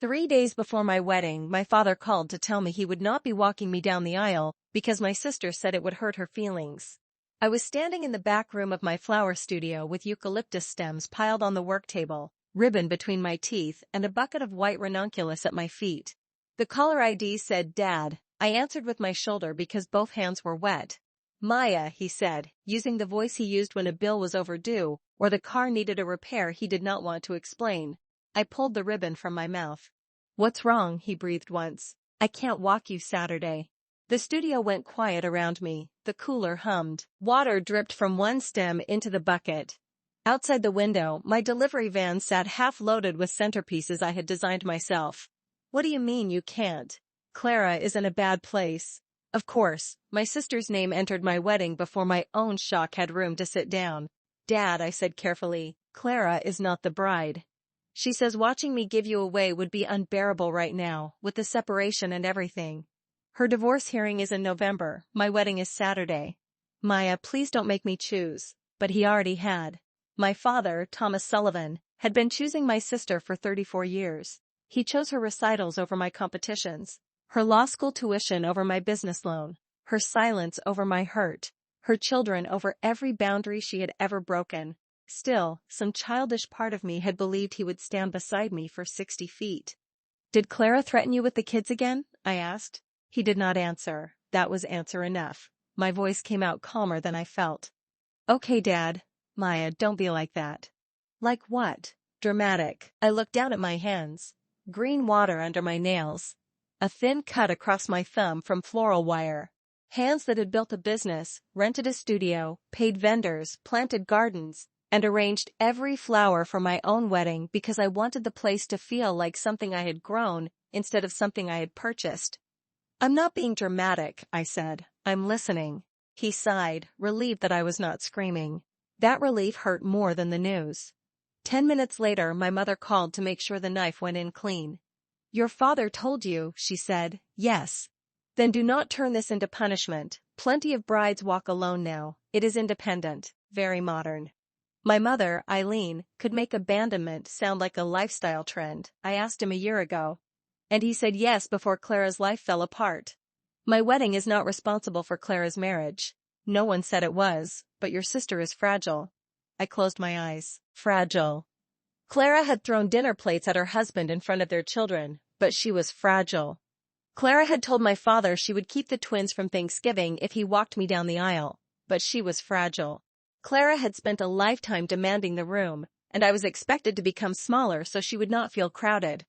3 days before my wedding, my father called to tell me he would not be walking me down the aisle because my sister said it would hurt her feelings. I was standing in the back room of my flower studio with eucalyptus stems piled on the work table, ribbon between my teeth, and a bucket of white ranunculus at my feet. The caller ID said, "Dad." I answered with my shoulder because both hands were wet. "Maya," he said, using the voice he used when a bill was overdue or the car needed a repair he did not want to explain. I pulled the ribbon from my mouth. "What's wrong?" he breathed once. "I can't walk you Saturday." The studio went quiet around me. The cooler hummed. Water dripped from one stem into the bucket. Outside the window, my delivery van sat half-loaded with centerpieces I had designed myself. "What do you mean you can't? Clara is in a bad place." Of course, my sister's name entered my wedding before my own shock had room to sit down. "Dad," I said carefully, "Clara is not the bride. She says watching me give you away would be unbearable right now, with the separation and everything. Her divorce hearing is in November, my wedding is Saturday." "Maya, please don't make me choose." But he already had. My father, Thomas Sullivan, had been choosing my sister for 34 years. He chose her recitals over my competitions, her law school tuition over my business loan, her silence over my hurt, her children over every boundary she had ever broken. Still, some childish part of me had believed he would stand beside me for 60 feet. "Did Clara threaten you with the kids again?" I asked. He did not answer. That was answer enough. My voice came out calmer than I felt. "Okay, Dad." "Maya, don't be like that." "Like what?" "Dramatic." I looked down at my hands. Green water under my nails. A thin cut across my thumb from floral wire. Hands that had built a business, rented a studio, paid vendors, planted gardens, and arranged every flower for my own wedding because I wanted the place to feel like something I had grown instead of something I had purchased. "I'm not being dramatic," I said. "I'm listening." He sighed, relieved that I was not screaming. That relief hurt more than the news. 10 minutes later, my mother called to make sure the knife went in clean. "Your father told you," she said. "Yes." "Then do not turn this into punishment. Plenty of brides walk alone now. It is independent, very modern." My mother, Eileen, could make abandonment sound like a lifestyle trend. I asked him a year ago. And he said yes before Clara's life fell apart. "My wedding is not responsible for Clara's marriage." "No one said it was, but your sister is fragile." I closed my eyes. Fragile. Clara had thrown dinner plates at her husband in front of their children, but she was fragile. Clara had told my father she would keep the twins from Thanksgiving if he walked me down the aisle, but she was fragile. Clara had spent a lifetime demanding the room, and I was expected to become smaller so she would not feel crowded.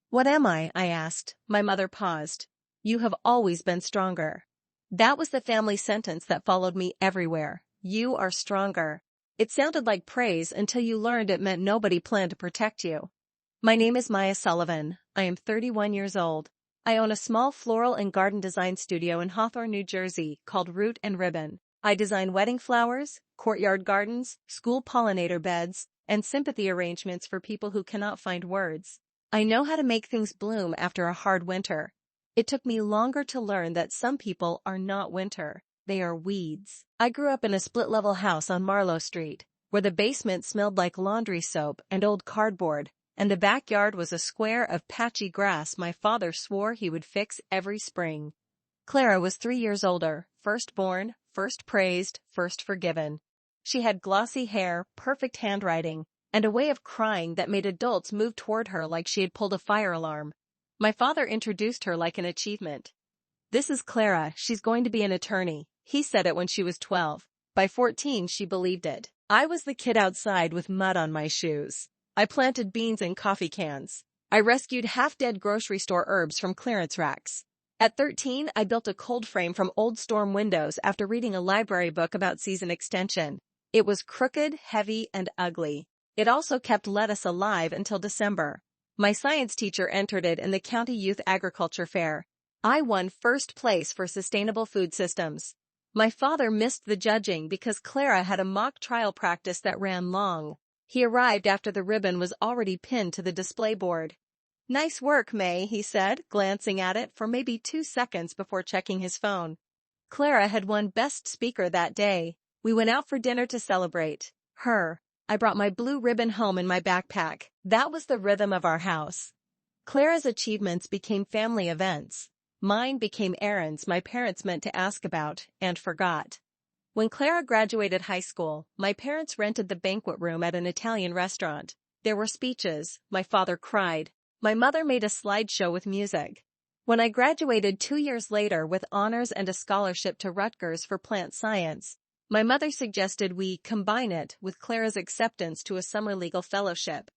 "What am I?" I asked. My mother paused. "You have always been stronger." That was the family sentence that followed me everywhere. "You are stronger." It sounded like praise until you learned it meant nobody planned to protect you. My name is Maya Sullivan. I am 31 years old. I own a small floral and garden design studio in Hawthorne, New Jersey, called Root and Ribbon. I design wedding flowers, courtyard gardens, school pollinator beds, and sympathy arrangements for people who cannot find words. I know how to make things bloom after a hard winter. It took me longer to learn that some people are not winter. They are weeds. I grew up in a split-level house on Marlowe Street, where the basement smelled like laundry soap and old cardboard, and the backyard was a square of patchy grass my father swore he would fix every spring. Clara was 3 years older, first born, first praised, first forgiven. She had glossy hair, perfect handwriting, and a way of crying that made adults move toward her like she had pulled a fire alarm. My father introduced her like an achievement. "This is Clara, she's going to be an attorney." He said it when she was 12. By 14, she believed it. I was the kid outside with mud on my shoes. I planted beans in coffee cans. I rescued half-dead grocery store herbs from clearance racks. At 13, I built a cold frame from old storm windows after reading a library book about season extension. It was crooked, heavy, and ugly. It also kept lettuce alive until December. My science teacher entered it in the County Youth Agriculture Fair. I won first place for sustainable food systems. My father missed the judging because Clara had a mock trial practice that ran long. He arrived after the ribbon was already pinned to the display board. "Nice work, May," he said, glancing at it for maybe 2 seconds before checking his phone. Clara had won Best Speaker that day. We went out for dinner to celebrate her. I brought my blue ribbon home in my backpack. That was the rhythm of our house. Clara's achievements became family events. Mine became errands my parents meant to ask about and forgot. When Clara graduated high school, my parents rented the banquet room at an Italian restaurant. There were speeches, my father cried. My mother made a slideshow with music. When I graduated 2 years later with honors and a scholarship to Rutgers for plant science, my mother suggested we combine it with Clara's acceptance to a summer legal fellowship.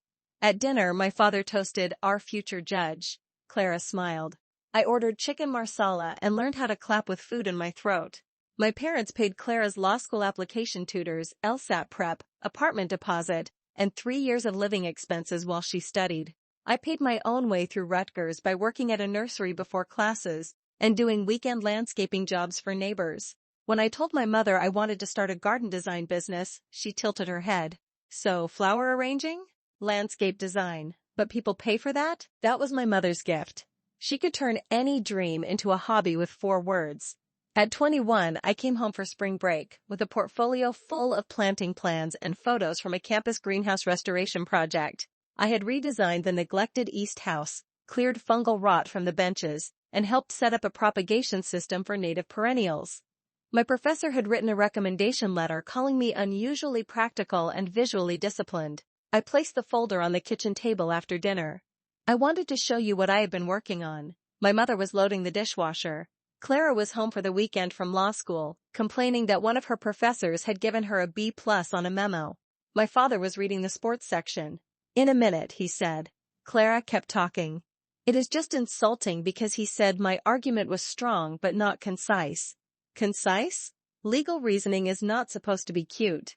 At dinner, my father toasted our future judge. Clara smiled. I ordered chicken marsala and learned how to clap with food in my throat. My parents paid Clara's law school application tutors, LSAT prep, apartment deposit, and 3 years of living expenses while she studied. I paid my own way through Rutgers by working at a nursery before classes and doing weekend landscaping jobs for neighbors. When I told my mother I wanted to start a garden design business, she tilted her head. So, flower arranging? Landscape design. But people pay for that? That was my mother's gift. She could turn any dream into a hobby with 4 words. At 21, I came home for spring break with a portfolio full of planting plans and photos from a campus greenhouse restoration project. I had redesigned the neglected East House, cleared fungal rot from the benches, and helped set up a propagation system for native perennials. My professor had written a recommendation letter calling me unusually practical and visually disciplined. I placed the folder on the kitchen table after dinner. I wanted to show you what I had been working on. My mother was loading the dishwasher. Clara was home for the weekend from law school, complaining that one of her professors had given her a B+ on a memo. My father was reading the sports section. In a minute, he said. Clara kept talking. It is just insulting because he said my argument was strong but not concise. Concise? Legal reasoning is not supposed to be cute.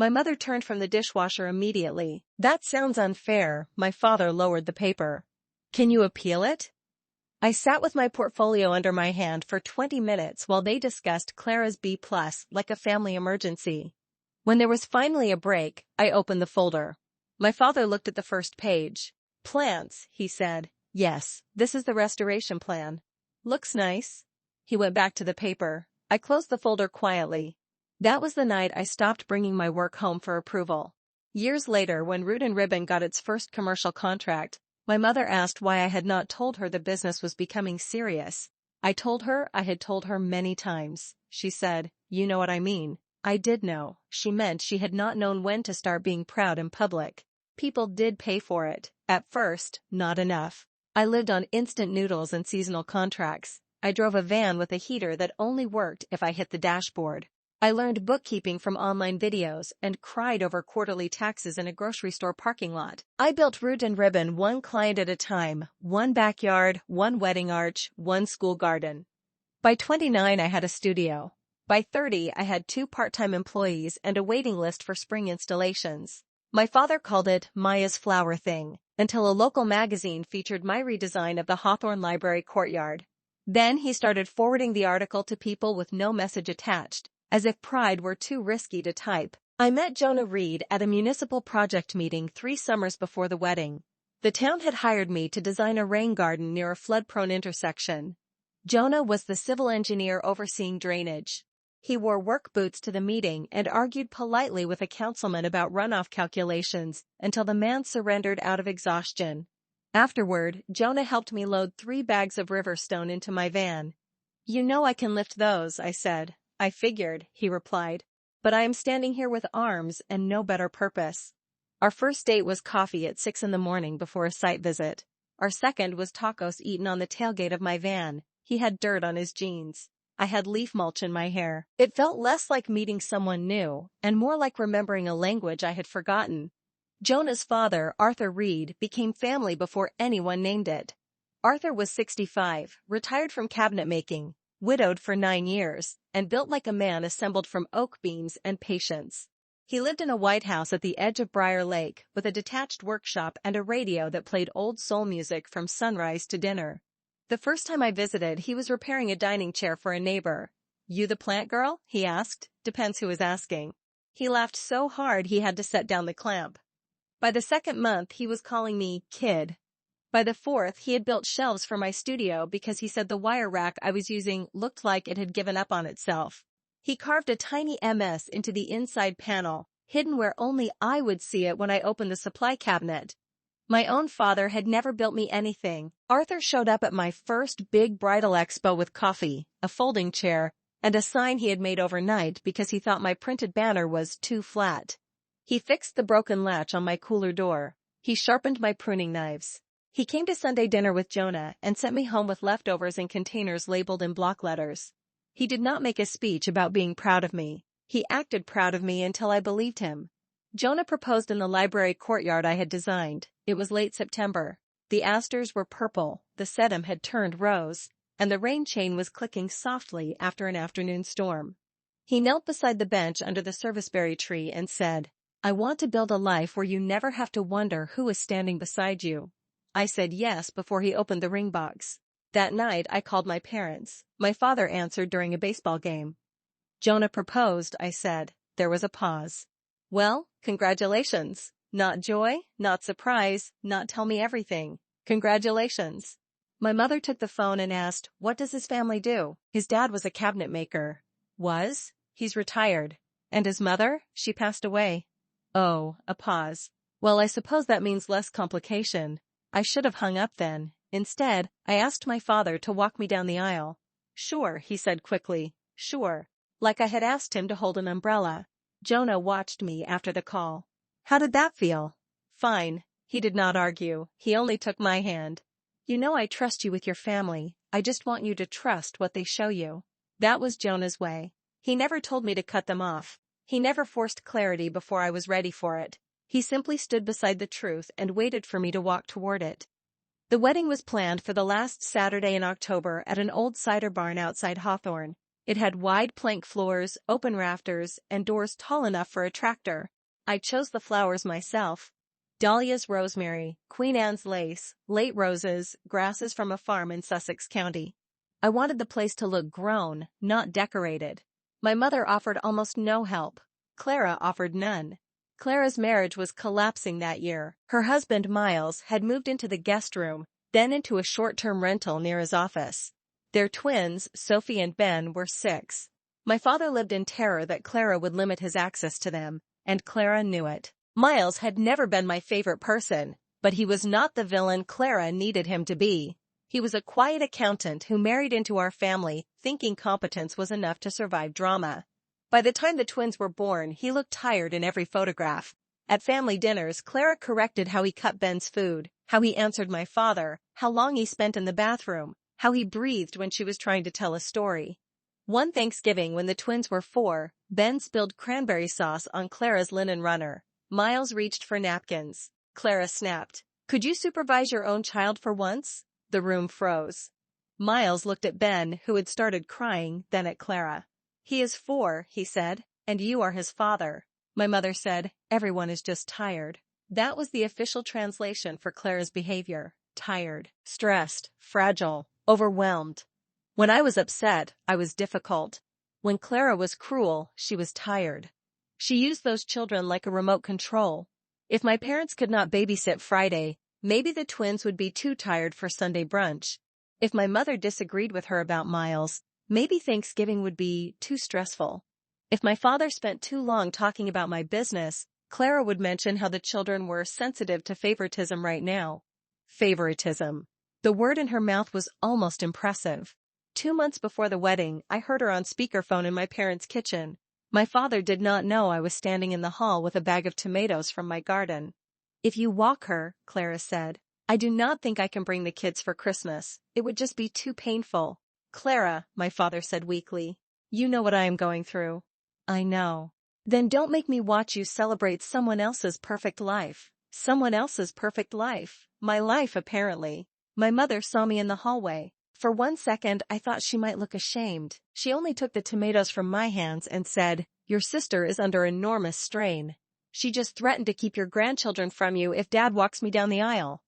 My mother turned from the dishwasher immediately. That sounds unfair. My father lowered the paper. Can you appeal it? I sat with my portfolio under my hand for 20 minutes while they discussed Clara's B+ like a family emergency. When there was finally a break, I opened the folder. My father looked at the first page. Plants, he said. Yes, this is the restoration plan. Looks nice. He went back to the paper. I closed the folder quietly. That was the night I stopped bringing my work home for approval. Years later, when Root and Ribbon got its first commercial contract, my mother asked why I had not told her the business was becoming serious. I told her I had told her many times. She said, you know what I mean. I did know. She meant she had not known when to start being proud in public. People did pay for it. At first, not enough. I lived on instant noodles and seasonal contracts. I drove a van with a heater that only worked if I hit the dashboard. I learned bookkeeping from online videos and cried over quarterly taxes in a grocery store parking lot. I built Root and Ribbon one client at a time, one backyard, one wedding arch, one school garden. By 29, I had a studio. By 30, I had 2 part-time employees and a waiting list for spring installations. My father called it Maya's Flower Thing, until a local magazine featured my redesign of the Hawthorne Library courtyard. Then he started forwarding the article to people with no message attached, as if pride were too risky to type. I met Jonah Reed at a municipal project meeting 3 summers before the wedding. The town had hired me to design a rain garden near a flood-prone intersection. Jonah was the civil engineer overseeing drainage. He wore work boots to the meeting and argued politely with a councilman about runoff calculations until the man surrendered out of exhaustion. Afterward, Jonah helped me load 3 bags of Riverstone into my van. You know I can lift those, I said. I figured, he replied. But I am standing here with arms and no better purpose. Our first date was coffee at 6 in the morning before a site visit. Our second was tacos eaten on the tailgate of my van. He had dirt on his jeans. I had leaf mulch in my hair. It felt less like meeting someone new and more like remembering a language I had forgotten. Jonah's father, Arthur Reed, became family before anyone named it. Arthur was 65, retired from cabinet making, widowed for 9 years, and built like a man assembled from oak beams and patience. He lived in a white house at the edge of Briar Lake with a detached workshop and a radio that played old soul music from sunrise to dinner. The first time I visited, he was repairing a dining chair for a neighbor. You the plant girl? He asked. Depends who was asking. He laughed so hard he had to set down the clamp. By the 2nd month, he was calling me kid. By the 4th, he had built shelves for my studio because he said the wire rack I was using looked like it had given up on itself. He carved a tiny MS into the inside panel, hidden where only I would see it when I opened the supply cabinet. My own father had never built me anything. Arthur showed up at my first big bridal expo with coffee, a folding chair, and a sign he had made overnight because he thought my printed banner was too flat. He fixed the broken latch on my cooler door. He sharpened my pruning knives. He came to Sunday dinner with Jonah and sent me home with leftovers in containers labeled in block letters. He did not make a speech about being proud of me. He acted proud of me until I believed him. Jonah proposed in the library courtyard I had designed. It was late September. The asters were purple, the sedum had turned rose, and the rain chain was clicking softly after an afternoon storm. He knelt beside the bench under the serviceberry tree and said, "I want to build a life where you never have to wonder who is standing beside you." I said yes before he opened the ring box. That night I called my parents. My father answered during a baseball game. "Jonah proposed," I said. There was a pause. "Well, congratulations." Not joy, not surprise, not tell me everything. Congratulations. My mother took the phone and asked, "What does his family do?" His dad was a cabinet maker. Was? He's retired. And his mother? She passed away. Oh, a pause. Well, I suppose that means less complication. I should have hung up then. Instead, I asked my father to walk me down the aisle. "Sure," he said quickly. "Sure." Like I had asked him to hold an umbrella. Jonah watched me after the call. "How did that feel?" "Fine." He did not argue. He only took my hand. "You know I trust you with your family. I just want you to trust what they show you." That was Jonah's way. He never told me to cut them off. He never forced clarity before I was ready for it. He simply stood beside the truth and waited for me to walk toward it. The wedding was planned for the last Saturday in October at an old cider barn outside Hawthorne. It had wide plank floors, open rafters, and doors tall enough for a tractor. I chose the flowers myself. Dahlias, rosemary, Queen Anne's lace, late roses, grasses from a farm in Sussex County. I wanted the place to look grown, not decorated. My mother offered almost no help. Clara offered none. Clara's marriage was collapsing that year. Her husband, Miles, had moved into the guest room, then into a short-term rental near his office. Their twins, Sophie and Ben, were 6. My father lived in terror that Clara would limit his access to them, and Clara knew it. Miles had never been my favorite person, but he was not the villain Clara needed him to be. He was a quiet accountant who married into our family, thinking competence was enough to survive drama. By the time the twins were born, he looked tired in every photograph. At family dinners, Clara corrected how he cut Ben's food, how he answered my father, how long he spent in the bathroom, how he breathed when she was trying to tell a story. One Thanksgiving when the twins were 4, Ben spilled cranberry sauce on Clara's linen runner. Miles reached for napkins. Clara snapped, "Could you supervise your own child for once?" The room froze. Miles looked at Ben, who had started crying, then at Clara. "He is 4, he said, "and you are his father." My mother said, "Everyone is just tired." That was the official translation for Clara's behavior. Tired, stressed, fragile, overwhelmed. When I was upset, I was difficult. When Clara was cruel, she was tired. She used those children like a remote control. If my parents could not babysit Friday, maybe the twins would be too tired for Sunday brunch. If my mother disagreed with her about Miles, maybe Thanksgiving would be too stressful. If my father spent too long talking about my business, Clara would mention how the children were sensitive to favoritism right now. Favoritism. The word in her mouth was almost impressive. 2 months before the wedding, I heard her on speakerphone in my parents' kitchen. My father did not know I was standing in the hall with a bag of tomatoes from my garden. "If you walk her," Clara said, "I do not think I can bring the kids for Christmas. It would just be too painful." "Clara," my father said weakly, "you know what I am going through." "I know." "Then don't make me watch you celebrate someone else's perfect life." Someone else's perfect life. My life, apparently. My mother saw me in the hallway. For 1 second, I thought she might look ashamed. She only took the tomatoes from my hands and said, "Your sister is under enormous strain. She just threatened to keep your grandchildren from you if Dad walks me down the aisle."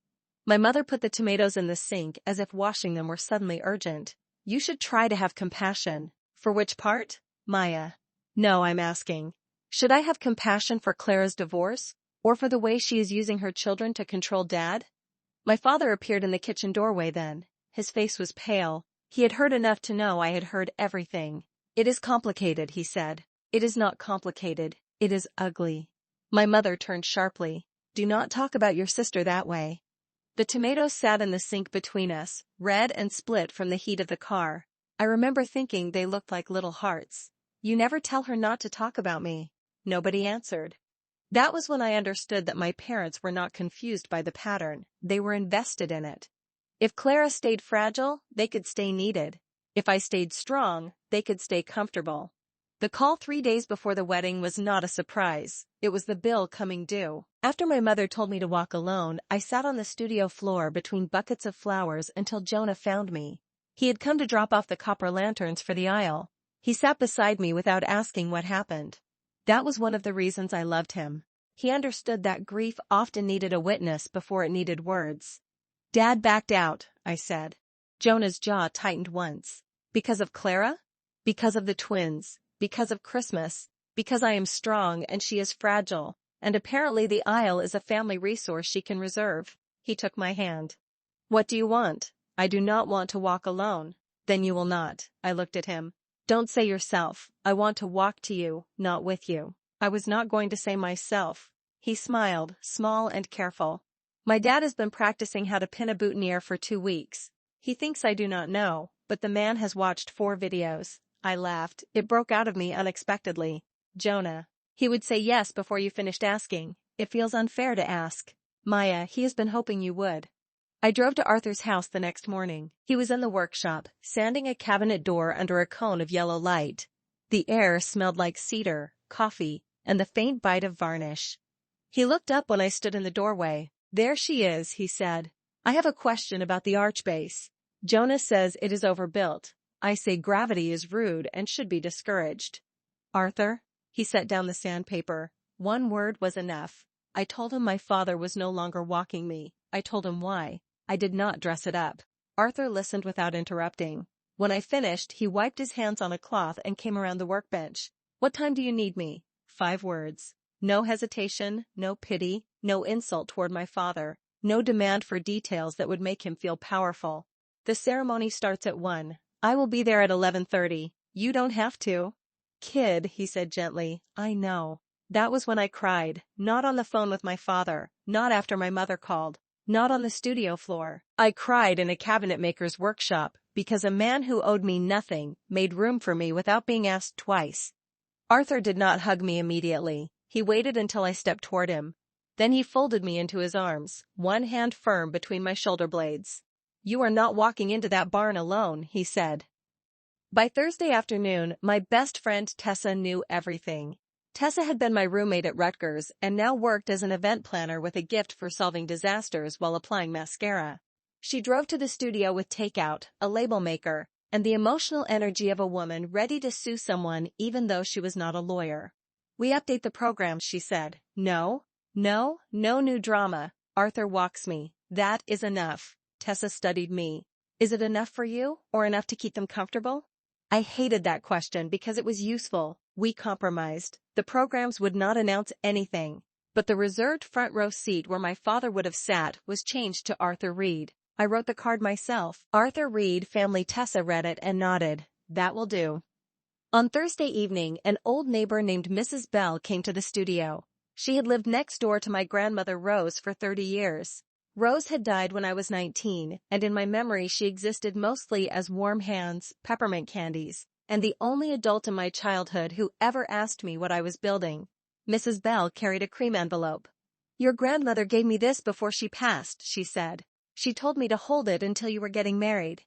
My mother put the tomatoes in the sink as if washing them were suddenly urgent. "You should try to have compassion." "For which part?" "Maya." "No, I'm asking. Should I have compassion for Clara's divorce? Or for the way she is using her children to control Dad?" My father appeared in the kitchen doorway then. His face was pale. He had heard enough to know I had heard everything. "It is complicated," he said. "It is not complicated. It is ugly." My mother turned sharply. Do not talk about your sister that way. The tomatoes sat in the sink between us, red and split from the heat of the car. I remember thinking they looked like little hearts. You never tell her not to talk about me. Nobody answered. That was when I understood that my parents were not confused by the pattern, they were invested in it. If Clara stayed fragile, they could stay needed. If I stayed strong, they could stay comfortable. The call 3 days before the wedding was not a surprise, it was the bill coming due. After my mother told me to walk alone, I sat on the studio floor between buckets of flowers until Jonah found me. He had come to drop off the copper lanterns for the aisle. He sat beside me without asking what happened. That was one of the reasons I loved him. He understood that grief often needed a witness before it needed words. Dad backed out, I said. Jonah's jaw tightened once. Because of Clara? Because of the twins? Because of Christmas? Because I am strong and she is fragile, and apparently the aisle is a family resource she can reserve. He took my hand. What do you want? I do not want to walk alone. Then you will not. I looked at him. Don't say yourself. I want to walk to you, not with you. I was not going to say myself. He smiled, small and careful. My dad has been practicing how to pin a boutonniere for 2 weeks. He thinks I do not know, but the man has watched 4 videos. I laughed. It broke out of me unexpectedly. Jonah. He would say yes before you finished asking. It feels unfair to ask. Maya, he has been hoping you would. I drove to Arthur's house the next morning. He was in the workshop, sanding a cabinet door under a cone of yellow light. The air smelled like cedar, coffee, and the faint bite of varnish. He looked up when I stood in the doorway. There she is, he said. I have a question about the archbase. Jonah says it is overbuilt. I say gravity is rude and should be discouraged. Arthur? He set down the sandpaper. One word was enough. I told him my father was no longer walking me. I told him why. I did not dress it up. Arthur listened without interrupting. When I finished, he wiped his hands on a cloth and came around the workbench. What time do you need me? 5 words. No hesitation, no pity, no insult toward my father, no demand for details that would make him feel powerful. The ceremony starts at 1. I will be there at 11:30. You don't have to. Kid, he said gently, I know. That was when I cried, not on the phone with my father, not after my mother called, not on the studio floor. I cried in a cabinetmaker's workshop, because a man who owed me nothing made room for me without being asked twice. Arthur did not hug me immediately. He waited until I stepped toward him. Then he folded me into his arms, one hand firm between my shoulder blades. You are not walking into that barn alone, he said. By Thursday afternoon, my best friend Tessa knew everything. Tessa had been my roommate at Rutgers and now worked as an event planner with a gift for solving disasters while applying mascara. She drove to the studio with takeout, a label maker, and the emotional energy of a woman ready to sue someone even though she was not a lawyer. We update the program, she said. No new drama. Arthur walks me. That is enough. Tessa studied me. Is it enough for you, or enough to keep them comfortable? I hated that question because it was useful. We compromised. The programs would not announce anything, but the reserved front row seat where my father would have sat was changed to Arthur Reed. I wrote the card myself. Arthur Reed, family. Tessa read it and nodded. That will do. On Thursday evening, an old neighbor named Mrs. Bell came to the studio. She had lived next door to my grandmother Rose for 30 years. Rose had died when I was 19, and in my memory she existed mostly as warm hands, peppermint candies, and the only adult in my childhood who ever asked me what I was building. Mrs. Bell carried a cream envelope. Your grandmother gave me this before she passed, she said. She told me to hold it until you were getting married.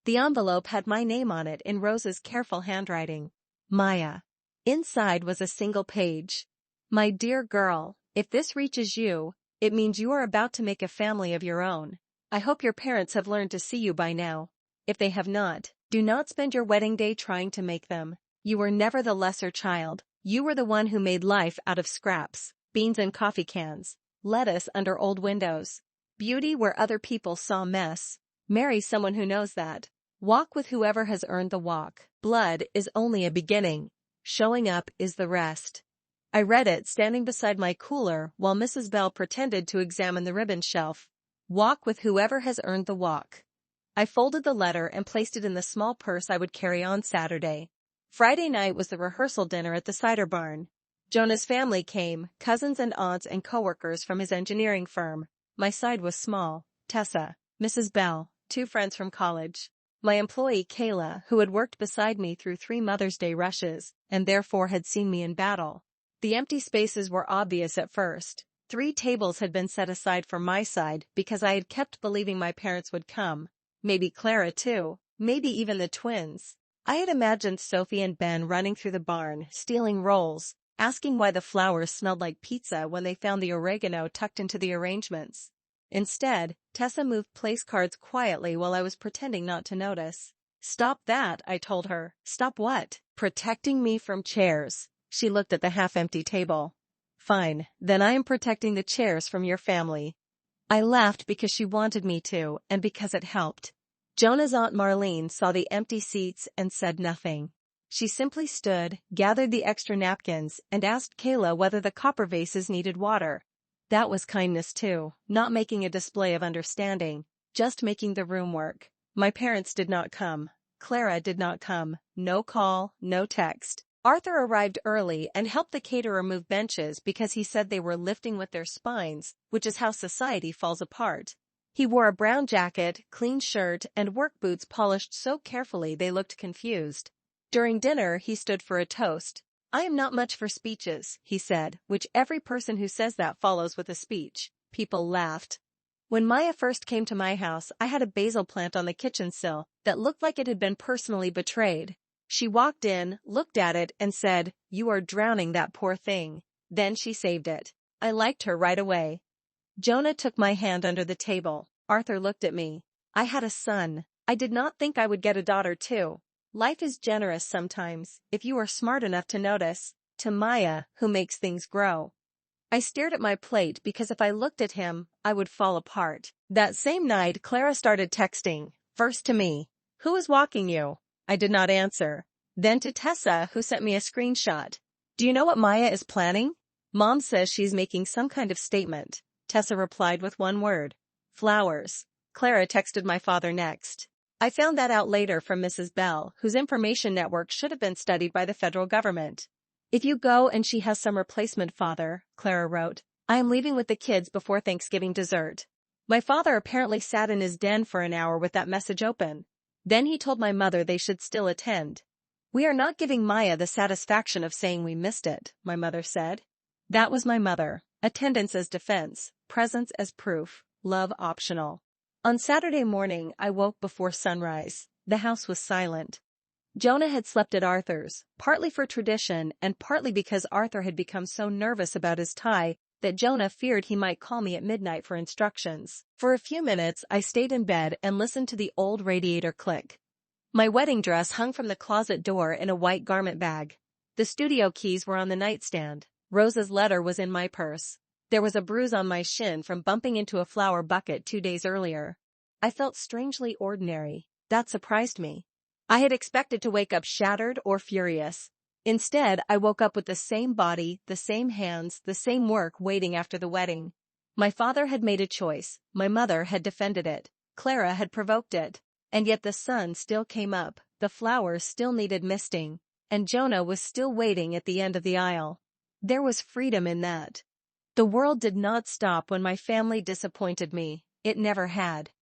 The envelope had my name on it in Rose's careful handwriting. Maya. Inside was a single page. My dear girl, if this reaches you, it means you are about to make a family of your own. I hope your parents have learned to see you by now. If they have not, do not spend your wedding day trying to make them. You were never the lesser child. You were the one who made life out of scraps, beans and coffee cans, lettuce under old windows. Beauty where other people saw mess. Marry someone who knows that. Walk with whoever has earned the walk. Blood is only a beginning. Showing up is the rest. I read it standing beside my cooler while Mrs. Bell pretended to examine the ribbon shelf. Walk with whoever has earned the walk. I folded the letter and placed it in the small purse I would carry on Saturday. Friday night was the rehearsal dinner at the cider barn. Jonah's family came, cousins and aunts and coworkers from his engineering firm. My side was small. Tessa, Mrs. Bell, 2 friends from college. My employee Kayla, who had worked beside me through 3 Mother's Day rushes, and therefore had seen me in battle. The empty spaces were obvious at first. 3 tables had been set aside for my side because I had kept believing my parents would come. Maybe Clara too, maybe even the twins. I had imagined Sophie and Ben running through the barn, stealing rolls, asking why the flowers smelled like pizza when they found the oregano tucked into the arrangements. Instead, Tessa moved place cards quietly while I was pretending not to notice. "Stop that," I told her. "Stop what?" "Protecting me from chairs." She looked at the half-empty table. "Fine, then I am protecting the chairs from your family." I laughed because she wanted me to, and because it helped. Jonah's Aunt Marlene saw the empty seats and said nothing. She simply stood, gathered the extra napkins, and asked Kayla whether the copper vases needed water. That was kindness too, not making a display of understanding, just making the room work. My parents did not come. Clara did not come. No call, no text. Arthur arrived early and helped the caterer move benches because he said they were lifting with their spines, which is how society falls apart. He wore a brown jacket, clean shirt, and work boots polished so carefully they looked confused. During dinner, he stood for a toast. "I am not much for speeches," he said, which every person who says that follows with a speech. People laughed. When Maya first came to my house, I had a basil plant on the kitchen sill that looked like it had been personally betrayed. She walked in, looked at it, and said, "You are drowning that poor thing." Then she saved it. I liked her right away. Jonah took my hand under the table. Arthur looked at me. I had a son. I did not think I would get a daughter too. Life is generous sometimes, if you are smart enough to notice. To Maya, who makes things grow. I stared at my plate because if I looked at him, I would fall apart. That same night, Clara started texting, first to me. "Who is walking you?" I did not answer. Then to Tessa, who sent me a screenshot. "Do you know what Maya is planning?" "Mom says she's making some kind of statement." Tessa replied with one word. "Flowers." Clara texted my father next. I found that out later from Mrs. Bell, whose information network should have been studied by the federal government. "If you go and she has some replacement father," Clara wrote, "I am leaving with the kids before Thanksgiving dessert." My father apparently sat in his den for an hour with that message open. Then he told my mother they should still attend. "We are not giving Maya the satisfaction of saying we missed it," my mother said. That was my mother. Attendance as defense, presence as proof, love optional. On Saturday morning, I woke before sunrise. The house was silent. Jonah had slept at Arthur's, partly for tradition and partly because Arthur had become so nervous about his tie that Jonah feared he might call me at midnight for instructions. For a few minutes, I stayed in bed and listened to the old radiator click. My wedding dress hung from the closet door in a white garment bag. The studio keys were on the nightstand. Rose's letter was in my purse. There was a bruise on my shin from bumping into a flower bucket 2 days earlier. I felt strangely ordinary. That surprised me. I had expected to wake up shattered or furious. Instead, I woke up with the same body, the same hands, the same work waiting after the wedding. My father had made a choice. My mother had defended it. Clara had provoked it. And yet the sun still came up, the flowers still needed misting, and Jonah was still waiting at the end of the aisle. There was freedom in that. The world did not stop when my family disappointed me. It never had.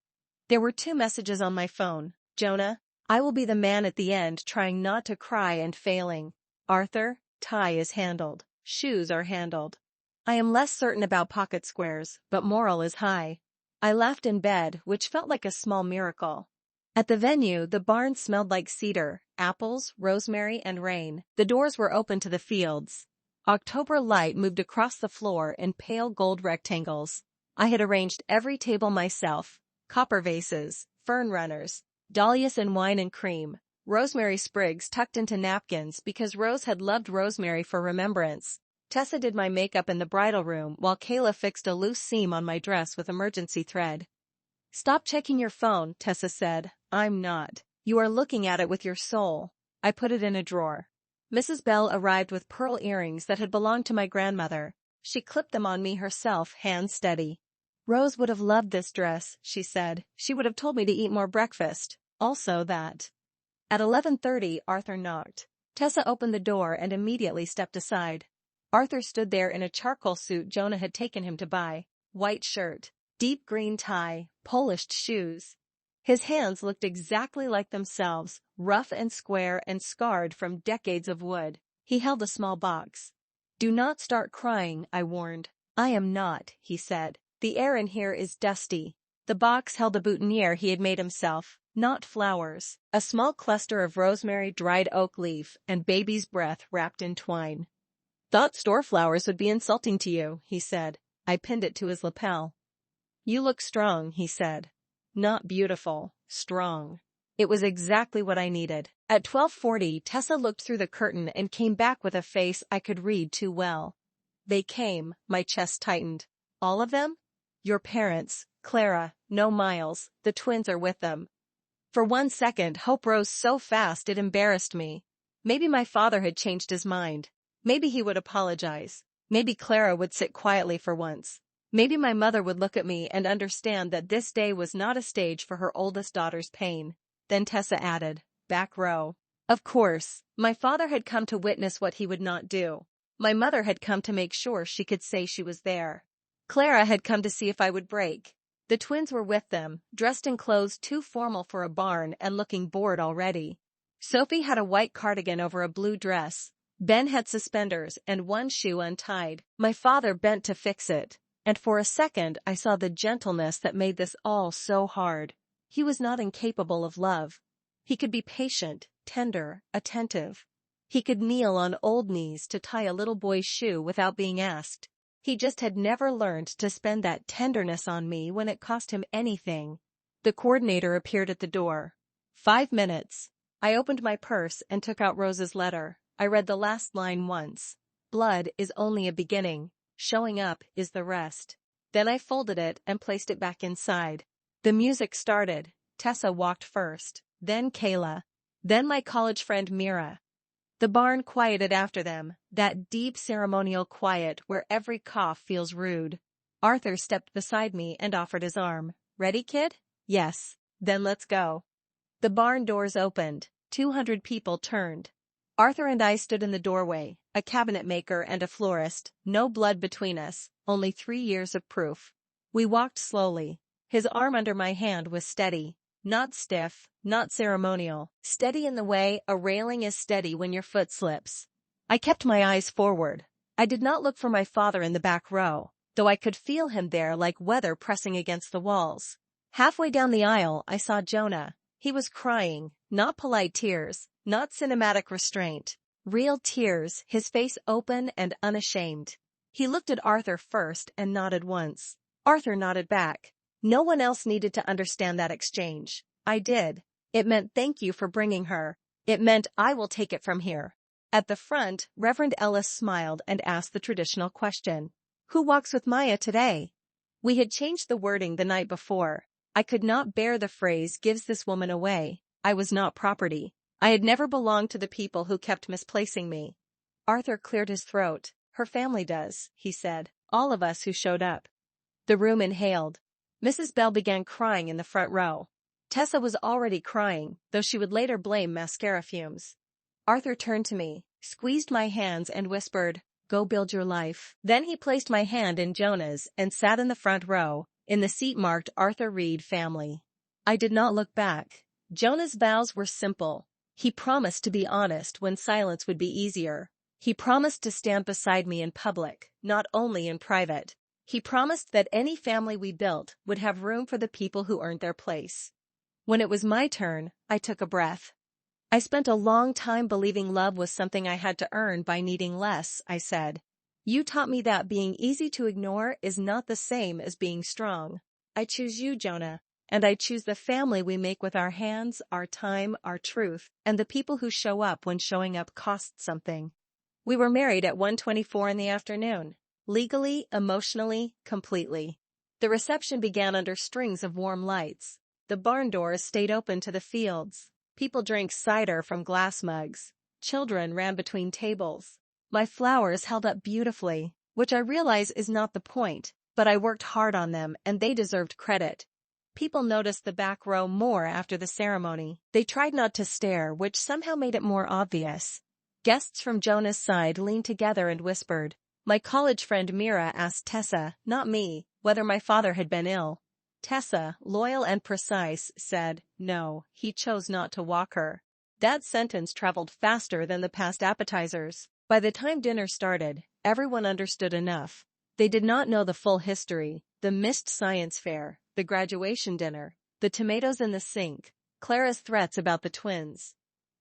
There were 2 messages on my phone. Jonah, I will be the man at the end trying not to cry and failing. Arthur, tie is handled. Shoes are handled. I am less certain about pocket squares, but moral is high. I laughed in bed, which felt like a small miracle. At the venue, the barn smelled like cedar, apples, rosemary, and rain. The doors were open to the fields. October light moved across the floor in pale gold rectangles. I had arranged every table myself. Copper vases, fern runners, dahlias in wine and cream, rosemary sprigs tucked into napkins because Rose had loved rosemary for remembrance. Tessa did my makeup in the bridal room while Kayla fixed a loose seam on my dress with emergency thread. "Stop checking your phone," Tessa said. "I'm not. You are looking at it with your soul." I put it in a drawer. Mrs. Bell arrived with pearl earrings that had belonged to my grandmother. She clipped them on me herself, hands steady. "Rose would have loved this dress," she said. "She would have told me to eat more breakfast. Also that." At 11:30, Arthur knocked. Tessa opened the door and immediately stepped aside. Arthur stood there in a charcoal suit Jonah had taken him to buy, white shirt, deep green tie, polished shoes. His hands looked exactly like themselves, rough and square and scarred from decades of wood. He held a small box. "Do not start crying," I warned. "I am not," he said. "The air in here is dusty." The box held a boutonniere he had made himself, not flowers, a small cluster of rosemary, dried oak leaf, and baby's breath wrapped in twine. "Thought store flowers would be insulting to you," he said. I pinned it to his lapel. "You look strong," he said. "Not beautiful, strong." It was exactly what I needed. At 12:40, Tessa looked through the curtain and came back with a face I could read too well. "They came," my chest tightened. "All of them?" "Your parents, Clara, no Miles, the twins are with them." For 1 second, hope rose so fast it embarrassed me. Maybe my father had changed his mind. Maybe he would apologize. Maybe Clara would sit quietly for once. Maybe my mother would look at me and understand that this day was not a stage for her oldest daughter's pain. Then Tessa added, "Back row." Of course, my father had come to witness what he would not do. My mother had come to make sure she could say she was there. Clara had come to see if I would break. The twins were with them, dressed in clothes too formal for a barn and looking bored already. Sophie had a white cardigan over a blue dress. Ben had suspenders and one shoe untied. My father bent to fix it, and for a second I saw the gentleness that made this all so hard. He was not incapable of love. He could be patient, tender, attentive. He could kneel on old knees to tie a little boy's shoe without being asked. He just had never learned to spend that tenderness on me when it cost him anything. The coordinator appeared at the door. 5 minutes. I opened my purse and took out Rose's letter. I read the last line once. "Blood is only a beginning. Showing up is the rest." Then I folded it and placed it back inside. The music started. Tessa walked first, then Kayla, then my college friend Mira. The barn quieted after them, that deep ceremonial quiet where every cough feels rude. Arthur stepped beside me and offered his arm. "Ready, kid?" "Yes." "Then let's go." The barn doors opened. 200 people turned. Arthur and I stood in the doorway, a cabinet maker and a florist, no blood between us, only 3 years of proof. We walked slowly. His arm under my hand was steady. Not stiff, not ceremonial, steady in the way a railing is steady when your foot slips. I kept my eyes forward. I did not look for my father in the back row, though I could feel him there like weather pressing against the walls. Halfway down the aisle, I saw Jonah. He was crying, not polite tears, not cinematic restraint. Real tears, his face open and unashamed. He looked at Arthur first and nodded once. Arthur nodded back. No one else needed to understand that exchange. I did. It meant thank you for bringing her. It meant I will take it from here. At the front, Reverend Ellis smiled and asked the traditional question. "Who walks with Maya today?" We had changed the wording the night before. I could not bear the phrase "gives this woman away." I was not property. I had never belonged to the people who kept misplacing me. Arthur cleared his throat. "Her family does," he said. "All of us who showed up." The room inhaled. Mrs. Bell began crying in the front row. Tessa was already crying, though she would later blame mascara fumes. Arthur turned to me, squeezed my hands and whispered, "Go build your life." Then he placed my hand in Jonah's and sat in the front row, in the seat marked Arthur Reed Family. I did not look back. Jonah's vows were simple. He promised to be honest when silence would be easier. He promised to stand beside me in public, not only in private. He promised that any family we built would have room for the people who earned their place. When it was my turn, I took a breath. "I spent a long time believing love was something I had to earn by needing less," I said. "You taught me that being easy to ignore is not the same as being strong. I choose you, Jonah, and I choose the family we make with our hands, our time, our truth, and the people who show up when showing up costs something." We were married at 1:24 in the afternoon. Legally, emotionally, completely. The reception began under strings of warm lights. The barn doors stayed open to the fields. People drank cider from glass mugs. Children ran between tables. My flowers held up beautifully, which I realize is not the point, but I worked hard on them and they deserved credit. People noticed the back row more after the ceremony. They tried not to stare, which somehow made it more obvious. Guests from Jonah's side leaned together and whispered. My college friend Mira asked Tessa, not me, whether my father had been ill. Tessa, loyal and precise, said, no, he chose not to walk her. That sentence traveled faster than the past appetizers. By the time dinner started, everyone understood enough. They did not know the full history, the missed science fair, the graduation dinner, the tomatoes in the sink, Clara's threats about the twins.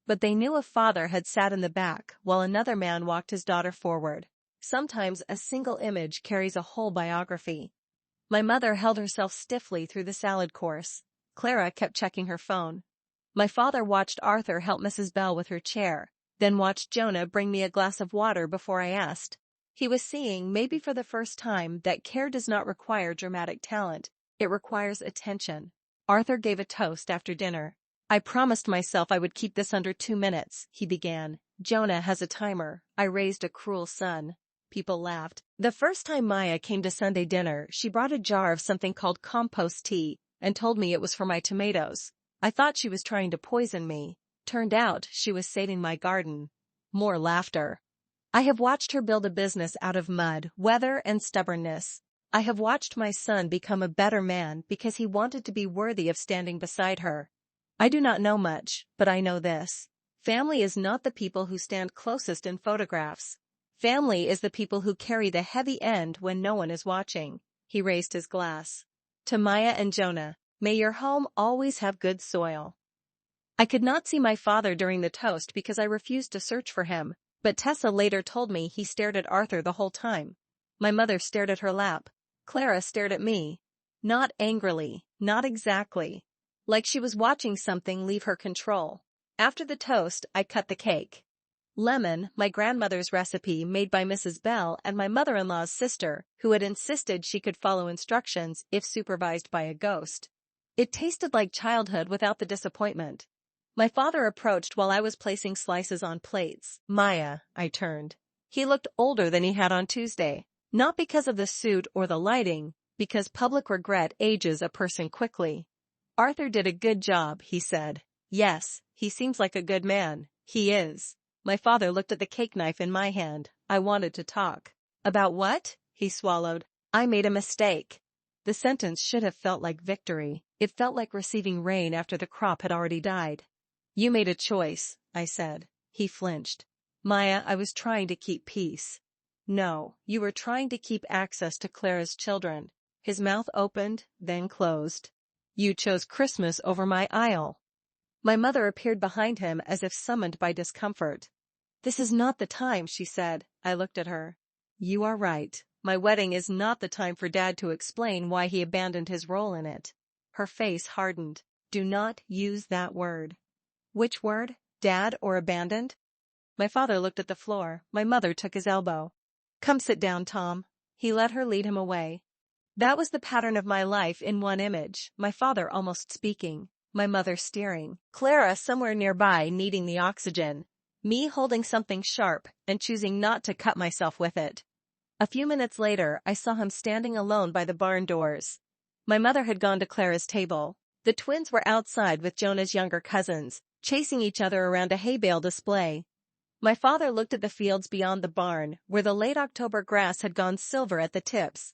But they knew a father had sat in the back while another man walked his daughter forward. Sometimes a single image carries a whole biography. My mother held herself stiffly through the salad course. Clara kept checking her phone. My father watched Arthur help Mrs. Bell with her chair, then watched Jonah bring me a glass of water before I asked. He was seeing, maybe for the first time, that care does not require dramatic talent. It requires attention. Arthur gave a toast after dinner. I promised myself I would keep this under 2 minutes, he began. Jonah has a timer. I raised a cruel son. People laughed. The first time Maya came to Sunday dinner, she brought a jar of something called compost tea and told me it was for my tomatoes. I thought she was trying to poison me. Turned out she was saving my garden. More laughter. I have watched her build a business out of mud, weather, and stubbornness. I have watched my son become a better man because he wanted to be worthy of standing beside her. I do not know much, but I know this. Family is not the people who stand closest in photographs. Family is the people who carry the heavy end when no one is watching. He raised his glass. To Maya and Jonah, may your home always have good soil. I could not see my father during the toast because I refused to search for him, but Tessa later told me he stared at Arthur the whole time. My mother stared at her lap. Clara stared at me. Not angrily, not exactly. Like she was watching something leave her control. After the toast, I cut the cake. Lemon, my grandmother's recipe made by Mrs. Bell and my mother-in-law's sister, who had insisted she could follow instructions if supervised by a ghost. It tasted like childhood without the disappointment. My father approached while I was placing slices on plates. Maya, I turned. He looked older than he had on Tuesday. Not because of the suit or the lighting, because public regret ages a person quickly. Arthur did a good job, he said. Yes, he seems like a good man. He is. My father looked at the cake knife in my hand. I wanted to talk. About what? He swallowed. I made a mistake. The sentence should have felt like victory. It felt like receiving rain after the crop had already died. You made a choice, I said. He flinched. Maya, I was trying to keep peace. No, you were trying to keep access to Clara's children. His mouth opened, then closed. You chose Christmas over my aisle. My mother appeared behind him as if summoned by discomfort. This is not the time, she said. I looked at her. You are right. My wedding is not the time for Dad to explain why he abandoned his role in it. Her face hardened. Do not use that word. Which word? Dad or abandoned? My father looked at the floor. My mother took his elbow. Come sit down, Tom. He let her lead him away. That was the pattern of my life in one image, my father almost speaking, my mother steering, Clara somewhere nearby needing the oxygen, me holding something sharp and choosing not to cut myself with it. A few minutes later, I saw him standing alone by the barn doors. My mother had gone to Clara's table. The twins were outside with Jonah's younger cousins, chasing each other around a hay bale display. My father looked at the fields beyond the barn, where the late October grass had gone silver at the tips.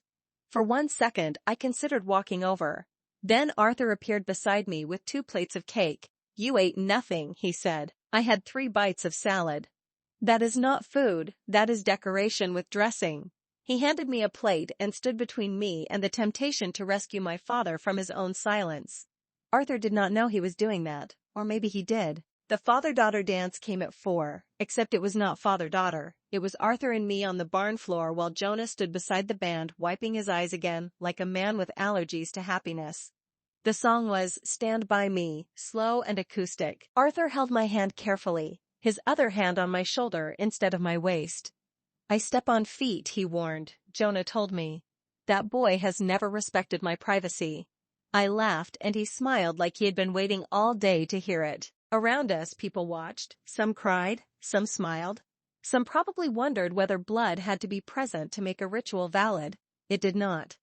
For 1 second, I considered walking over. Then Arthur appeared beside me with 2 plates of cake. You ate nothing, he said. I had 3 bites of salad. That is not food, that is decoration with dressing. He handed me a plate and stood between me and the temptation to rescue my father from his own silence. Arthur did not know he was doing that, or maybe he did. The father-daughter dance came at 4, except it was not father-daughter. It was Arthur and me on the barn floor while Jonah stood beside the band wiping his eyes again like a man with allergies to happiness. The song was Stand By Me, slow and acoustic. Arthur held my hand carefully, his other hand on my shoulder instead of my waist. I step on feet, he warned, Jonah told me. That boy has never respected my privacy. I laughed and he smiled like he had been waiting all day to hear it. Around us, people watched. Some cried, some smiled. Some probably wondered whether blood had to be present to make a ritual valid. It did not.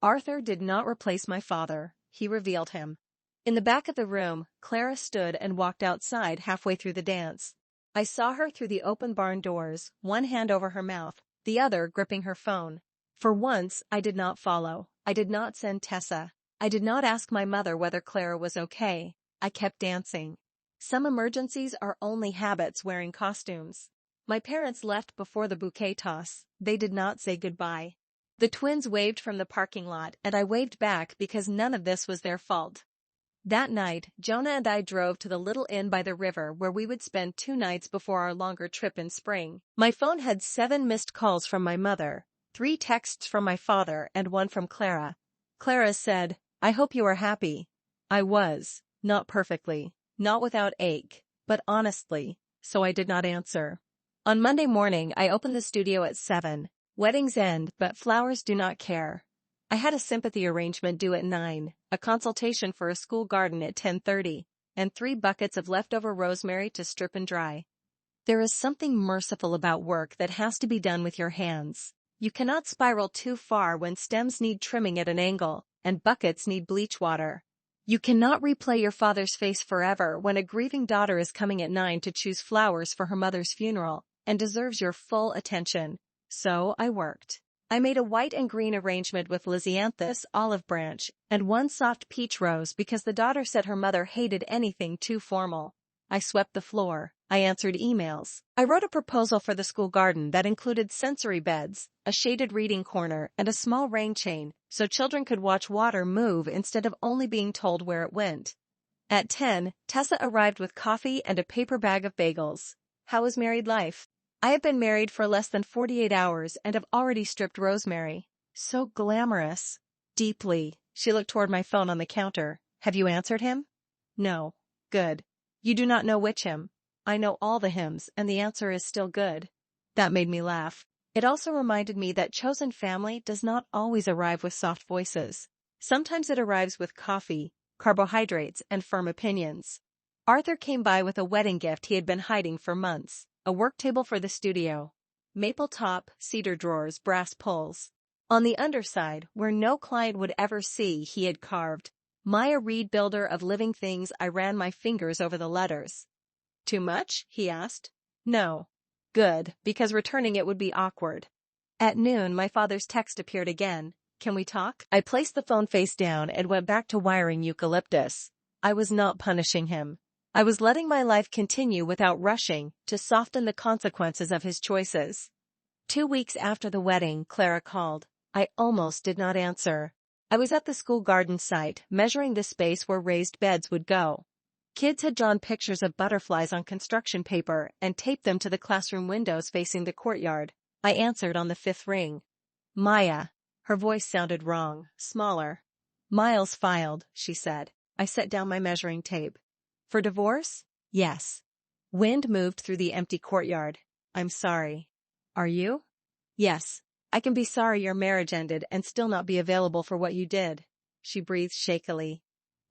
Arthur did not replace my father. He revealed him. In the back of the room, Clara stood and walked outside halfway through the dance. I saw her through the open barn doors, one hand over her mouth, the other gripping her phone. For once, I did not follow. I did not send Tessa. I did not ask my mother whether Clara was okay. I kept dancing. Some emergencies are only habits wearing costumes. My parents left before the bouquet toss. They did not say goodbye. The twins waved from the parking lot and I waved back because none of this was their fault. That night, Jonah and I drove to the little inn by the river where we would spend 2 nights before our longer trip in spring. My phone had 7 missed calls from my mother, 3 texts from my father and 1 from Clara. Clara said, "I hope you are happy." I was, not perfectly, not without ache, but honestly, so I did not answer. On Monday morning, I opened the studio at 7. Weddings end, but flowers do not care. I had a sympathy arrangement due at 9, a consultation for a school garden at 10:30, and 3 buckets of leftover rosemary to strip and dry. There is something merciful about work that has to be done with your hands. You cannot spiral too far when stems need trimming at an angle, and buckets need bleach water. You cannot replay your father's face forever when a grieving daughter is coming at 9 to choose flowers for her mother's funeral, and deserves your full attention. So I worked. I made a white and green arrangement with Lisianthus olive branch and 1 soft peach rose because the daughter said her mother hated anything too formal. I swept the floor. I answered emails. I wrote a proposal for the school garden that included sensory beds, a shaded reading corner, and a small rain chain, so children could watch water move instead of only being told where it went. At 10, Tessa arrived with coffee and a paper bag of bagels. How is married life? I have been married for less than 48 hours and have already stripped rosemary. So glamorous. Deeply. She looked toward my phone on the counter. Have you answered him? No. Good. You do not know which hymn. I know all the hymns, and the answer is still good. That made me laugh. It also reminded me that chosen family does not always arrive with soft voices. Sometimes it arrives with coffee, carbohydrates, and firm opinions. Arthur came by with a wedding gift he had been hiding for months. A work table for the studio. Maple top, cedar drawers, brass pulls. On the underside, where no client would ever see, he had carved, "Maya Reed, builder of living things." I ran my fingers over the letters. Too much? He asked. No. Good, because returning it would be awkward. At noon, my father's text appeared again. Can we talk? I placed the phone face down and went back to wiring eucalyptus. I was not punishing him. I was letting my life continue without rushing to soften the consequences of his choices. 2 weeks after the wedding, Clara called. I almost did not answer. I was at the school garden site, measuring the space where raised beds would go. Kids had drawn pictures of butterflies on construction paper and taped them to the classroom windows facing the courtyard. I answered on the 5th ring. Maya. Her voice sounded wrong, smaller. Miles filed, she said. I set down my measuring tape. For divorce? Yes. Wind moved through the empty courtyard. I'm sorry. Are you? Yes. I can be sorry your marriage ended and still not be available for what you did. She breathed shakily.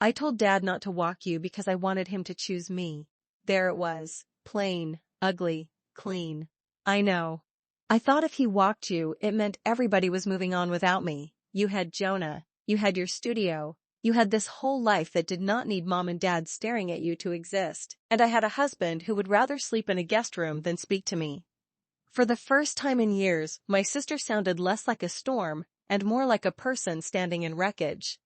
I told Dad not to walk you because I wanted him to choose me. There it was. Plain, ugly, clean. I know. I thought if he walked you, it meant everybody was moving on without me. You had Jonah. You had your studio. You had this whole life that did not need Mom and Dad staring at you to exist. And I had a husband who would rather sleep in a guest room than speak to me. For the first time in years, my sister sounded less like a storm and more like a person standing in wreckage.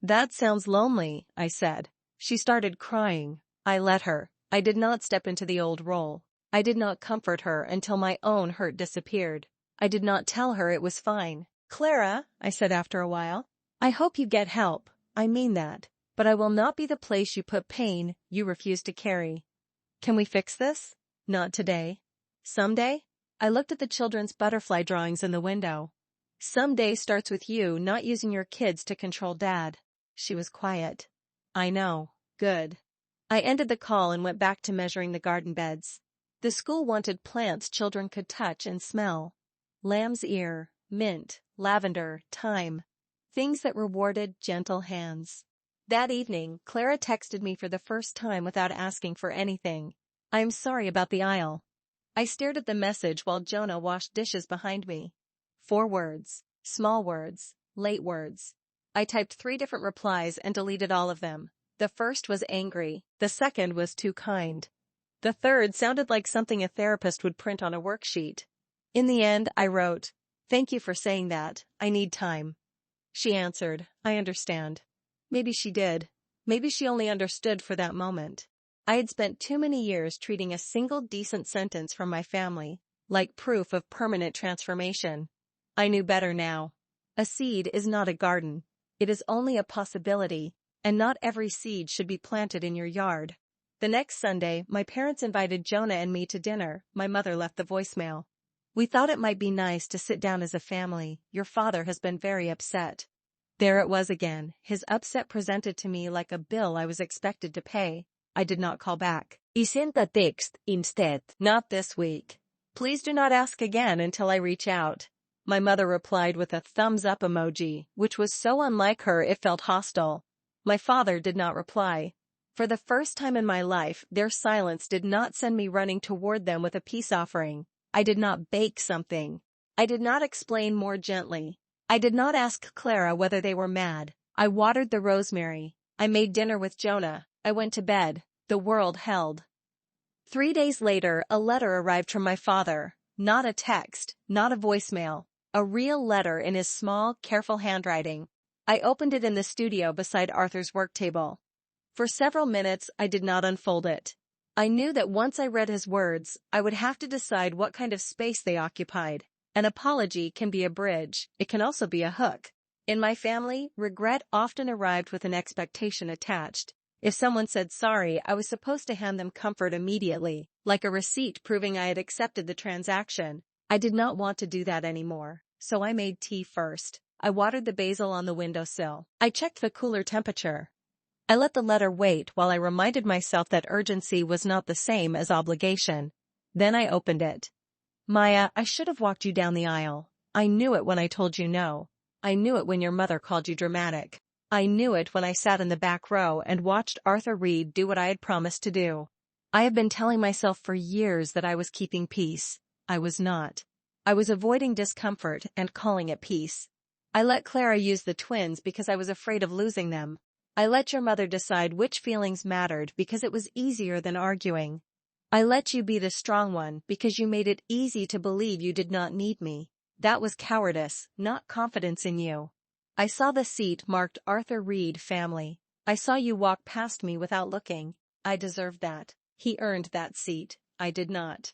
That sounds lonely, I said. She started crying. I let her. I did not step into the old role. I did not comfort her until my own hurt disappeared. I did not tell her it was fine. Clara, I said after a while, I hope you get help. I mean that. But I will not be the place you put pain you refuse to carry. Can we fix this? Not today. Someday? I looked at the children's butterfly drawings in the window. Someday starts with you not using your kids to control Dad. She was quiet. I know. Good. I ended the call and went back to measuring the garden beds. The school wanted plants children could touch and smell. Lamb's ear, mint, lavender, thyme. Things that rewarded gentle hands. That evening, Clara texted me for the first time without asking for anything. I am sorry about the aisle. I stared at the message while Jonah washed dishes behind me. 4 words. Small words. Late words. I typed 3 different replies and deleted all of them. The first was angry. The second was too kind. The third sounded like something a therapist would print on a worksheet. In the end, I wrote, "Thank you for saying that, I need time." She answered, "I understand." Maybe she did. Maybe she only understood for that moment. I had spent too many years treating a single decent sentence from my family like proof of permanent transformation. I knew better now. A seed is not a garden. It is only a possibility, and not every seed should be planted in your yard. The next Sunday, my parents invited Jonah and me to dinner. My mother left the voicemail. "We thought it might be nice to sit down as a family. Your father has been very upset." There it was again, his upset presented to me like a bill I was expected to pay. I did not call back. He sent a text instead. "Not this week. Please do not ask again until I reach out." My mother replied with a thumbs-up emoji, which was so unlike her it felt hostile. My father did not reply. For the first time in my life, their silence did not send me running toward them with a peace offering. I did not bake something. I did not explain more gently. I did not ask Clara whether they were mad. I watered the rosemary. I made dinner with Jonah. I went to bed. The world held. 3 days later, a letter arrived from my father. Not a text, not a voicemail. A real letter in his small, careful handwriting. I opened it in the studio beside Arthur's work table. For several minutes, I did not unfold it. I knew that once I read his words, I would have to decide what kind of space they occupied. An apology can be a bridge. It can also be a hook. In my family, regret often arrived with an expectation attached. If someone said sorry, I was supposed to hand them comfort immediately, like a receipt proving I had accepted the transaction. I did not want to do that anymore, so I made tea first. I watered the basil on the windowsill. I checked the cooler temperature. I let the letter wait while I reminded myself that urgency was not the same as obligation. Then I opened it. "Maya, I should have walked you down the aisle. I knew it when I told you no. I knew it when your mother called you dramatic. I knew it when I sat in the back row and watched Arthur Reed do what I had promised to do. I have been telling myself for years that I was keeping peace. I was not. I was avoiding discomfort and calling it peace. I let Clara use the twins because I was afraid of losing them. I let your mother decide which feelings mattered because it was easier than arguing. I let you be the strong one because you made it easy to believe you did not need me. That was cowardice, not confidence in you. I saw the seat marked Arthur Reed family. I saw you walk past me without looking. I deserved that. He earned that seat. I did not.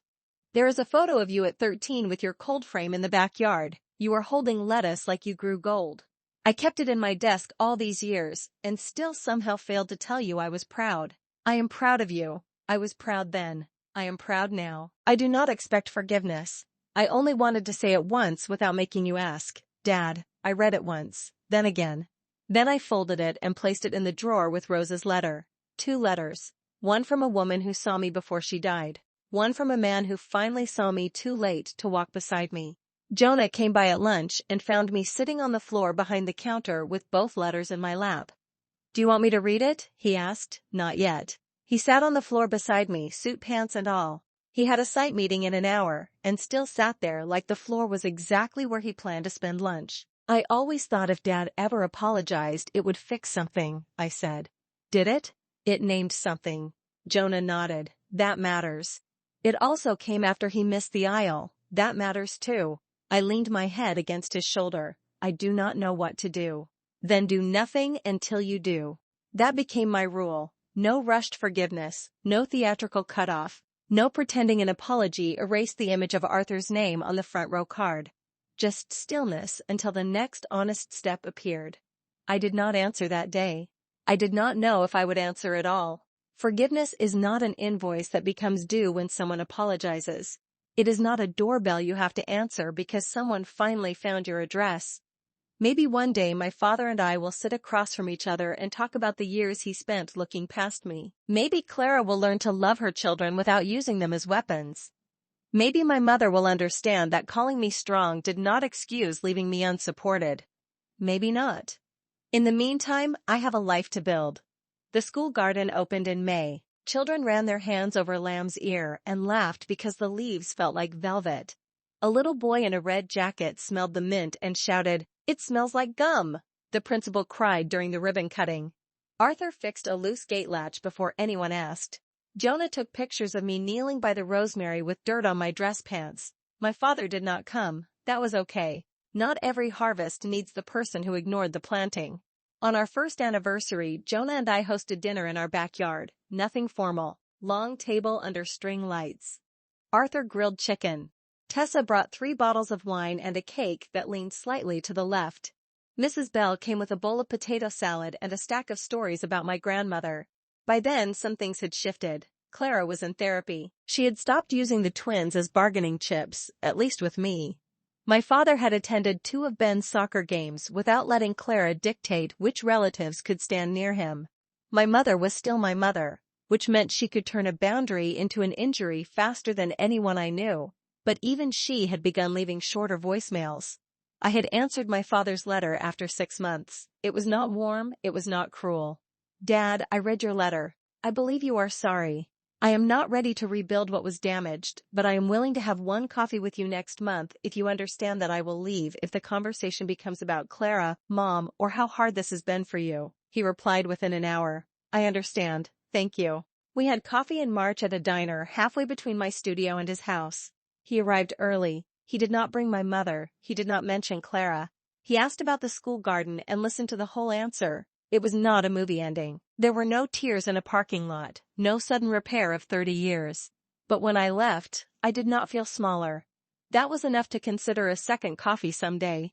There is a photo of you at 13 with your cold frame in the backyard. You are holding lettuce like you grew gold. I kept it in my desk all these years, and still somehow failed to tell you I was proud. I am proud of you. I was proud then. I am proud now. I do not expect forgiveness. I only wanted to say it once without making you ask. Dad, I read it once, then again. Then I folded it and placed it in the drawer with Rose's letter. 2 letters. One from a woman who saw me before she died. One from a man who finally saw me too late to walk beside me. Jonah came by at lunch and found me sitting on the floor behind the counter with both letters in my lap. "Do you want me to read it?" he asked. Not yet. He sat on the floor beside me, suit pants and all. He had a site meeting in an hour, and still sat there like the floor was exactly where he planned to spend lunch. "I always thought if Dad ever apologized it would fix something," I said. "Did it?" "It named something." Jonah nodded. "That matters." "It also came after he missed the aisle. That matters too." I leaned my head against his shoulder. "I do not know what to do." "Then do nothing until you do." That became my rule. No rushed forgiveness, no theatrical cutoff, no pretending an apology erased the image of Arthur's name on the front row card. Just stillness until the next honest step appeared. I did not answer that day. I did not know if I would answer at all. Forgiveness is not an invoice that becomes due when someone apologizes. It is not a doorbell you have to answer because someone finally found your address. Maybe one day my father and I will sit across from each other and talk about the years he spent looking past me. Maybe Clara will learn to love her children without using them as weapons. Maybe my mother will understand that calling me strong did not excuse leaving me unsupported. Maybe not. In the meantime, I have a life to build. The school garden opened in May. Children ran their hands over Lamb's ear and laughed because the leaves felt like velvet. A little boy in a red jacket smelled the mint and shouted, "It smells like gum!" The principal cried during the ribbon cutting. Arthur fixed a loose gate latch before anyone asked. Jonah took pictures of me kneeling by the rosemary with dirt on my dress pants. My father did not come. That was okay. Not every harvest needs the person who ignored the planting. On our first anniversary, Jonah and I hosted dinner in our backyard. Nothing formal. Long table under string lights. Arthur grilled chicken. Tessa brought 3 bottles of wine and a cake that leaned slightly to the left. Mrs. Bell came with a bowl of potato salad and a stack of stories about my grandmother. By then, some things had shifted. Clara was in therapy. She had stopped using the twins as bargaining chips, at least with me. My father had attended 2 of Ben's soccer games without letting Clara dictate which relatives could stand near him. My mother was still my mother, which meant she could turn a boundary into an injury faster than anyone I knew, but even she had begun leaving shorter voicemails. I had answered my father's letter after 6 months. It was not warm, it was not cruel. Dad, I read your letter. I believe you are sorry. I am not ready to rebuild what was damaged, but I am willing to have 1 coffee with you next month if you understand that I will leave if the conversation becomes about Clara, Mom, or how hard this has been for you. He replied within an hour. I understand, thank you. We had coffee in March at a diner halfway between my studio and his house. He arrived early. He did not bring my mother. He did not mention Clara. He asked about the school garden and listened to the whole answer. It was not a movie ending. There were no tears in a parking lot, no sudden repair of 30 years. But when I left, I did not feel smaller. That was enough to consider a second coffee someday.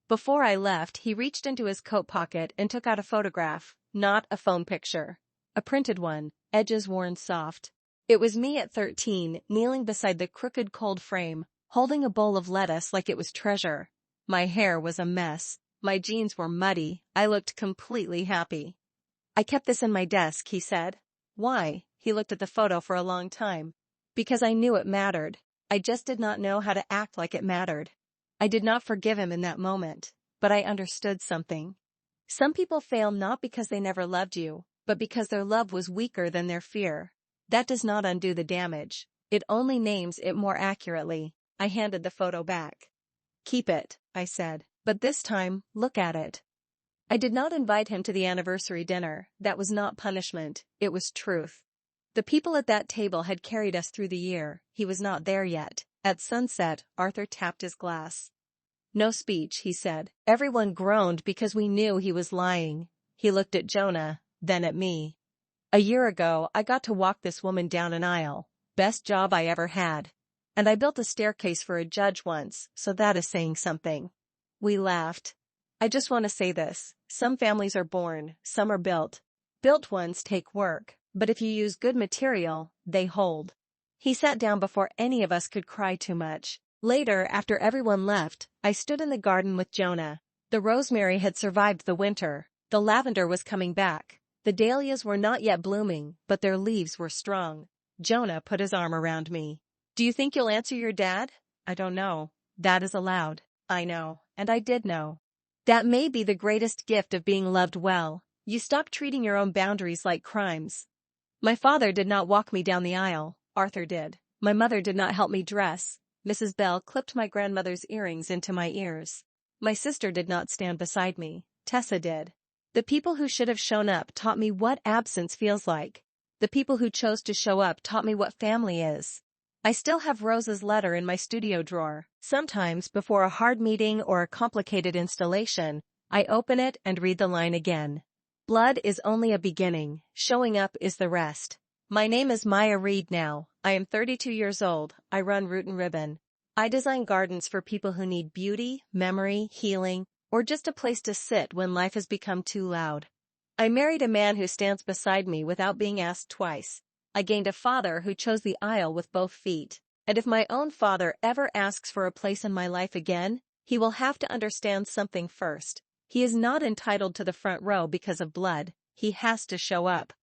Before I left, he reached into his coat pocket and took out a photograph, not a phone picture. A printed one, edges worn soft. It was me at 13, kneeling beside the crooked cold frame, holding a bowl of lettuce like it was treasure. My hair was a mess. My jeans were muddy. I looked completely happy. I kept this in my desk, he said. Why? He looked at the photo for a long time. Because I knew it mattered. I just did not know how to act like it mattered. I did not forgive him in that moment, but I understood something. Some people fail not because they never loved you, but because their love was weaker than their fear. That does not undo the damage. It only names it more accurately. I handed the photo back. Keep it, I said. But this time, look at it. I did not invite him to the anniversary dinner. That was not punishment, it was truth. The people at that table had carried us through the year. He was not there yet. At sunset, Arthur tapped his glass. No speech, he said. Everyone groaned because we knew he was lying. He looked at Jonah, then at me. A year ago, I got to walk this woman down an aisle. Best job I ever had. And I built a staircase for a judge once, so that is saying something. We laughed. I just want to say this. Some families are born, some are built. Built ones take work, but if you use good material, they hold. He sat down before any of us could cry too much. Later, after everyone left, I stood in the garden with Jonah. The rosemary had survived the winter. The lavender was coming back. The dahlias were not yet blooming, but their leaves were strong. Jonah put his arm around me. Do you think you'll answer your dad? I don't know. That is allowed. I know, and I did know. That may be the greatest gift of being loved well. You stop treating your own boundaries like crimes. My father did not walk me down the aisle. Arthur did. My mother did not help me dress. Mrs. Bell clipped my grandmother's earrings into my ears. My sister did not stand beside me. Tessa did. The people who should have shown up taught me what absence feels like. The people who chose to show up taught me what family is. I still have Rose's letter in my studio drawer. Sometimes, before a hard meeting or a complicated installation, I open it and read the line again. Blood is only a beginning, showing up is the rest. My name is Maya Reed now. I am 32 years old. I run Root and Ribbon. I design gardens for people who need beauty, memory, healing, or just a place to sit when life has become too loud. I married a man who stands beside me without being asked twice. I gained a father who chose the aisle with both feet. And if my own father ever asks for a place in my life again, he will have to understand something first. He is not entitled to the front row because of blood. He has to show up.